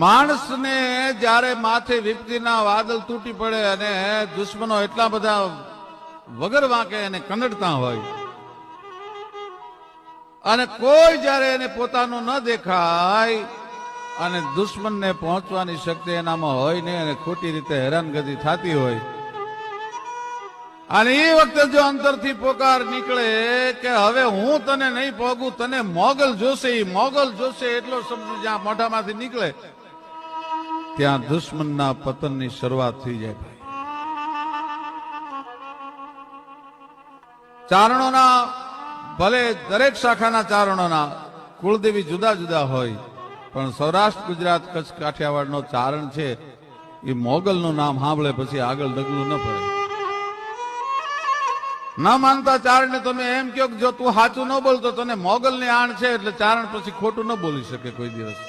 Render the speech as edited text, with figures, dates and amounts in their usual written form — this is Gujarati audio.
માણસને જ્યારે માથે વિપત્તિના વાદળ તૂટી પડે અને દુશ્મનો એટલા બધા વગર વાંકે એને કનડતા હોય અને કોઈ જ્યારે એને પોતાનું ન દેખાય અને દુશ્મનને પહોંચવાની શક્તિ એનામાં હોય ને અને ખોટી રીતે હેરાનગતિ થતી હોય અને એ વખતે જો અંતરથી પોકાર નીકળે કે હવે હું તને નહીં પોગું, તને મોગલ જોશે, એ મોગલ જોશે એટલો શબ્દ જ્યાં મોઢામાંથી નીકળે ત્યાં દુશ્મનના પતનની શરૂઆત થઈ જાય. ભાઈ, ચારણોના ભલે દરેક શાખાના ચારણોના કુળદેવી જુદા જુદા હોય, પણ સૌરાષ્ટ્ર, ગુજરાત, કચ્છ, કાઠિયાવાડનો ચારણ છે એ મોગલનું નામ સાંભળે પછી આગળ ડગલું ન પડે. ન માનતા ચારણને તમે એમ કહો કે જો તું સાચું ન બોલતો તને મોગલની આણ છે એટલે ચારણ પછી ખોટું ન બોલી શકે કોઈ દિવસ.